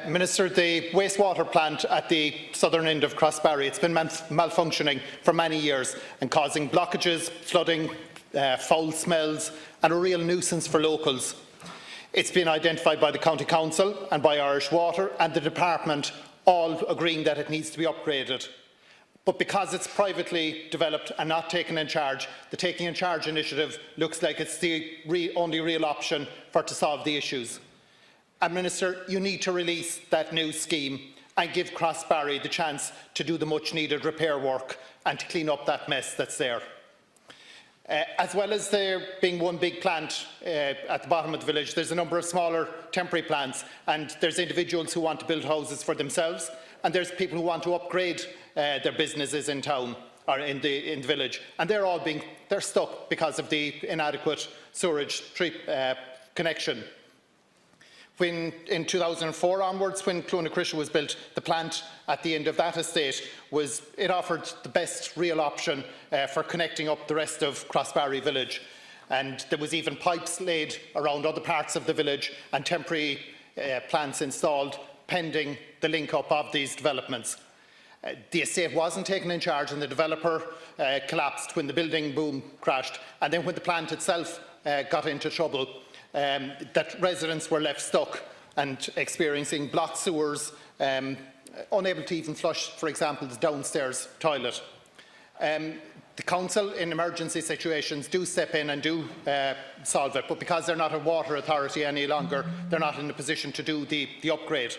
Minister, the wastewater plant at the southern end of Crossbarry, it's been malfunctioning for many years and causing blockages, flooding, foul smells and a real nuisance for locals. It's been identified by the County Council and by Irish Water and the Department, all agreeing that it needs to be upgraded. But because it's privately developed and not taken in charge, the Taking in Charge initiative looks like it's the only real option to solve the issues. And Minister, you need to release that new scheme and give Crossbarry the chance to do the much needed repair work and to clean up that mess that's there. As well as there being one big plant at the bottom of the village, there's a number of smaller temporary plants, and there's individuals who want to build houses for themselves, and there's people who want to upgrade their businesses in town or in the village, and they're stuck because of the inadequate sewerage connection. When in 2004 onwards, when Clonacrisha was built, the plant at the end of that estate offered the best real option for connecting up the rest of Crossbarry village, and there was even pipes laid around other parts of the village and temporary plants installed pending the link up of these developments. The estate wasn't taken in charge and the developer collapsed when the building boom crashed, and then when the plant itself got into trouble, that residents were left stuck and experiencing blocked sewers, unable to even flush, for example, the downstairs toilet. The council in emergency situations do step in and do solve it, but because they're not a water authority any longer, they're not in a position to do the upgrade.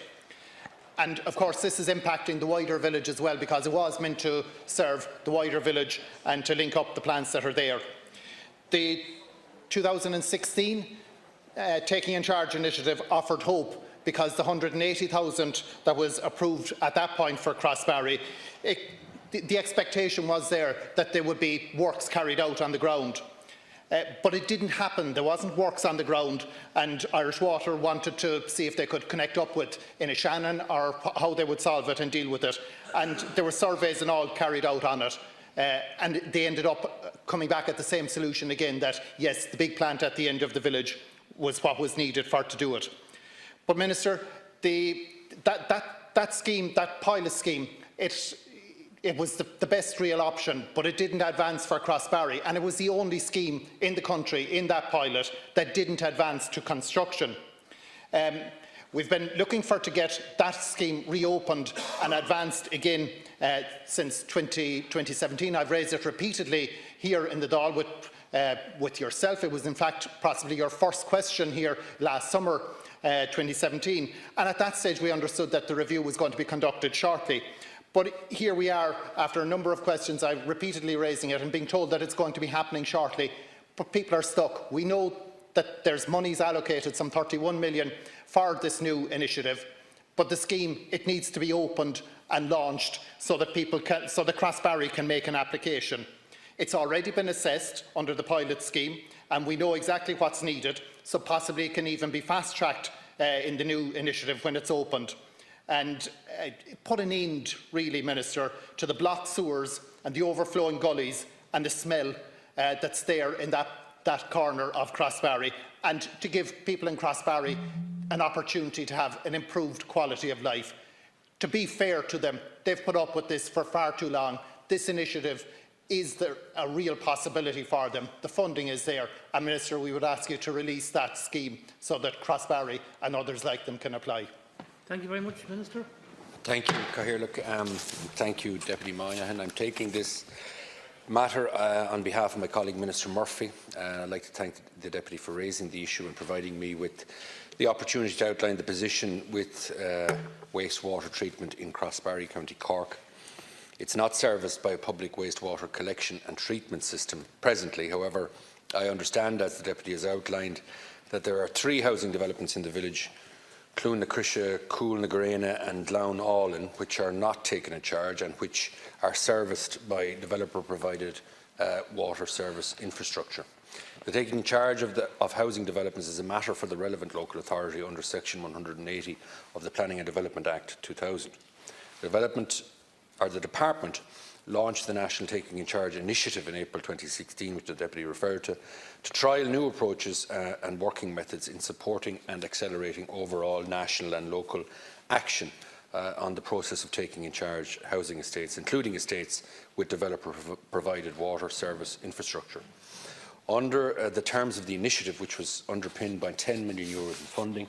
And of course this is impacting the wider village as well, because it was meant to serve the wider village and to link up the plants that are there. The 2016 Taking in Charge initiative offered hope, because the 180,000 that was approved at that point for Crossbarry, the expectation was there that there would be works carried out on the ground. But it didn't happen. There wasn't works on the ground, and Irish Water wanted to see if they could connect up with Shannon or how they would solve it and deal with it. And there were surveys and all carried out on it. And they ended up coming back at the same solution again, that yes, the big plant at the end of the village was what was needed to do it. But Minister, that scheme, that pilot scheme, it was the best real option, but it didn't advance for Crossbarry, and it was the only scheme in the country in that pilot that didn't advance to construction. We've been looking to get that scheme reopened and advanced again since 2017. I've raised it repeatedly here in the Dáil with yourself. It was in fact possibly your first question here last summer, 2017, and at that stage we understood that the review was going to be conducted shortly. But here we are, after a number of questions, I'm repeatedly raising it and being told that it's going to be happening shortly, but people are stuck. We know that there's monies allocated, some 31 million, for this new initiative, but the scheme, it needs to be opened and launched so that Crossbarry can make an application. It's already been assessed under the pilot scheme, and we know exactly what's needed, so possibly it can even be fast-tracked in the new initiative when it's opened. And put an end, really, Minister, to the blocked sewers and the overflowing gullies and the smell that's there in that corner of Crossbarry, and to give people in Crossbarry an opportunity to have an improved quality of life. To be fair to them, they've put up with this for far too long. This initiative is there a real possibility for them. The funding is there, and Minister, we would ask you to release that scheme so that Crossbarry and others like them can apply. Thank you very much, Minister. Thank you, Cathaoirleach. Thank you, Deputy Moynihan. I'm taking this matter on behalf of my colleague Minister Murphy. I'd like to thank the Deputy for raising the issue and providing me with the opportunity to outline the position with wastewater treatment in Crossbarry, County Cork. It's not serviced by a public wastewater collection and treatment system presently. However, I understand, as the Deputy has outlined, that there are 3 housing developments in the village, Clonacrisha, Coolnagrena and Lough Allen, which are not taken in charge and which are serviced by developer-provided water service infrastructure. The taking in charge of housing developments is a matter for the relevant local authority under Section 180 of the Planning and Development Act 2000. The Department launched the National Taking in Charge initiative in April 2016, which the Deputy referred to trial new approaches and working methods in supporting and accelerating overall national and local action on the process of taking in charge housing estates, including estates with developer-provided water service infrastructure. Under the terms of the initiative, which was underpinned by €10 million in funding,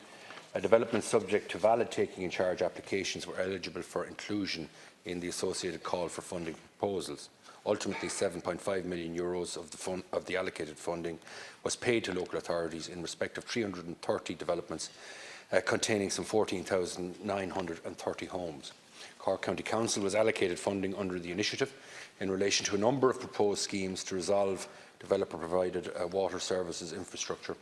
developments subject to valid taking in charge applications were eligible for inclusion in the associated call for funding proposals. Ultimately, €7.5 million of the allocated funding was paid to local authorities in respect of 330 developments containing some 14,930 homes. Cork County Council was allocated funding under the initiative in relation to a number of proposed schemes to resolve developer-provided water services infrastructure.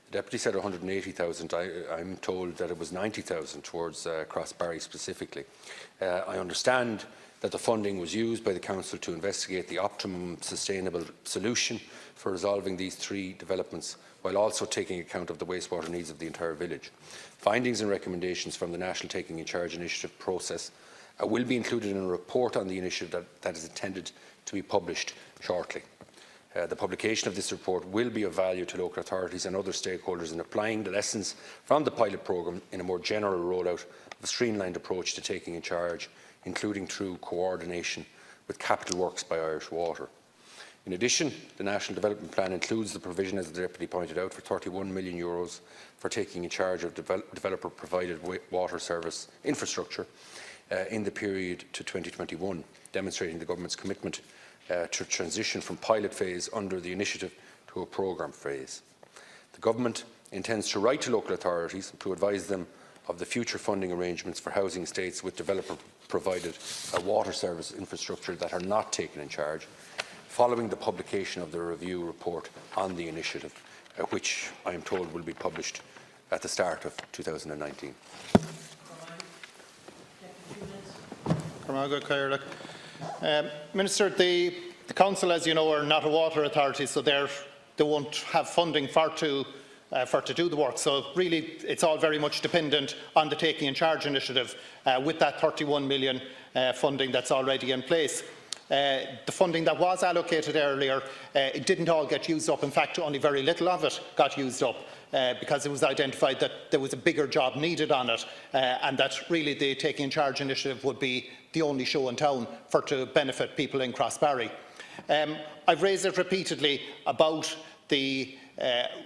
The Deputy said 180,000. I'm told that it was 90,000 towards Crossbarry specifically. I understand that the funding was used by the Council to investigate the optimum sustainable solution for resolving these three developments, while also taking account of the wastewater needs of the entire village. Findings and recommendations from the National Taking in Charge initiative process will be included in a report on the initiative that is intended to be published shortly. The publication of this report will be of value to local authorities and other stakeholders in applying the lessons from the pilot programme in a more general rollout of a streamlined approach to taking in charge, including through coordination with capital works by Irish Water. In addition, the National Development Plan includes the provision, as the Deputy pointed out, for €31 million for taking in charge of developer-provided water service infrastructure in the period to 2021, demonstrating the Government's commitment to transition from pilot phase under the initiative to a programme phase. The Government intends to write to local authorities to advise them of the future funding arrangements for housing estates with developer-provided water service infrastructure that are not taken in charge, following the publication of the review report on the initiative, which I am told will be published at the start of 2019. Minister, the Council, as you know, are not a water authority, so they won't have funding for to do the work. So really, it's all very much dependent on the Taking in Charge initiative with that 31 million funding that's already in place. The funding that was allocated earlier, it didn't all get used up. In fact, only very little of it got used up because it was identified that there was a bigger job needed on it and that really the Taking in Charge initiative would be the only show in town to benefit people in Crossbarry. I've raised it repeatedly about the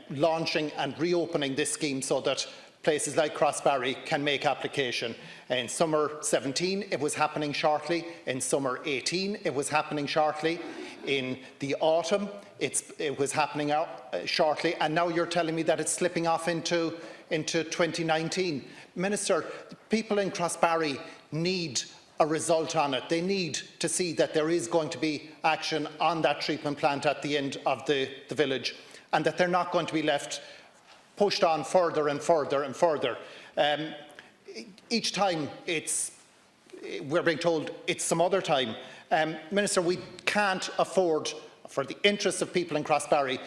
launching and reopening this scheme so that places like Crossbarry can make application. In summer 17, it was happening shortly. In summer 18, it was happening shortly. In the autumn, it was happening shortly. And now you're telling me that it's slipping off into 2019. Minister, people in Crossbarry need a result on it. They need to see that there is going to be action on that treatment plant at the end of the village, and that they're not going to be left pushed on further and further and further. Each time we're being told it's some other time. Minister, we can't afford, for the interests of people in Crossbarry,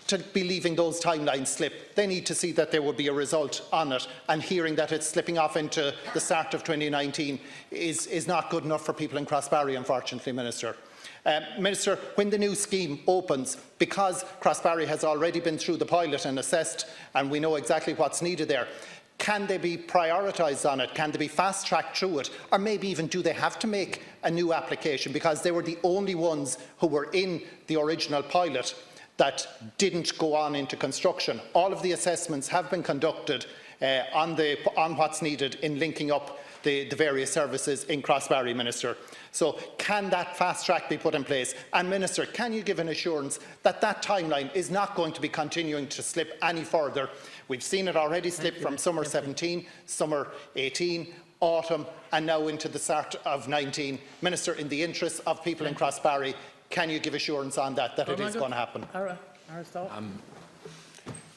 to be leaving those timelines slip. They need to see that there will be a result on it, and hearing that it's slipping off into the start of 2019 is not good enough for people in Crossbarry, unfortunately, Minister. Minister, when the new scheme opens, because Crossbarry has already been through the pilot and assessed, and we know exactly what's needed there, can they be prioritised on it? Can they be fast-tracked through it? Or maybe even do they have to make a new application because they were the only ones who were in the original pilot that didn't go on into construction? All of the assessments have been conducted on what's needed in linking up the various services in Crossbarry, Minister. So can that fast track be put in place? And Minister, can you give an assurance that that timeline is not going to be continuing to slip any further? We've seen it already slip from summer 17, summer 18, autumn, and now into the start of 19. Minister, in the interests of people in Crossbarry, can you give assurance on that it is going to happen?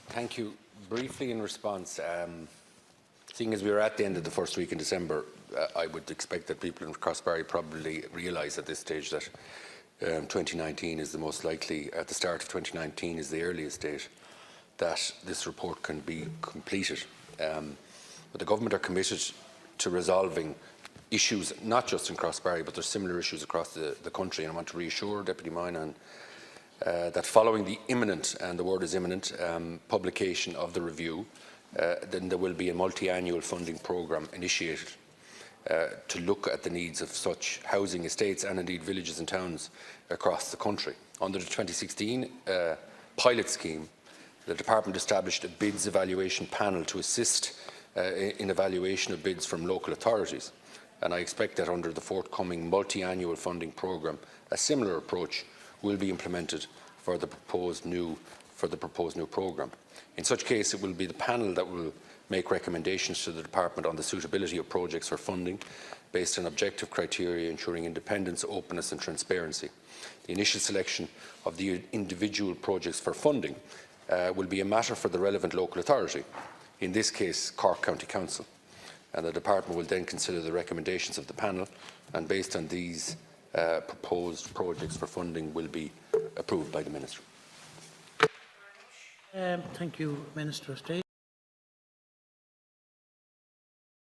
Thank you. Briefly in response, seeing as we are at the end of the first week in December, I would expect that people in Crossbarry probably realise at this stage that 2019 is the most likely, at the start of 2019 is the earliest date that this report can be completed. But the Government are committed to resolving issues, not just in Crossbarry, but there's similar issues across the country. And I want to reassure Deputy Moynihan that following the imminent, and the word is imminent, publication of the review, then there will be a multi-annual funding programme initiated to look at the needs of such housing estates and indeed villages and towns across the country. Under the 2016 pilot scheme, the Department established a bids evaluation panel to assist in evaluation of bids from local authorities, and I expect that under the forthcoming multi-annual funding programme, a similar approach will be implemented for the proposed new programme. In such case, it will be the panel that will make recommendations to the Department on the suitability of projects for funding based on objective criteria ensuring independence, openness and transparency. The initial selection of the individual projects for funding will be a matter for the relevant local authority, in this case Cork County Council, and the Department will then consider the recommendations of the panel, and based on these proposed projects for funding will be approved by the Minister. Thank you, Minister of State.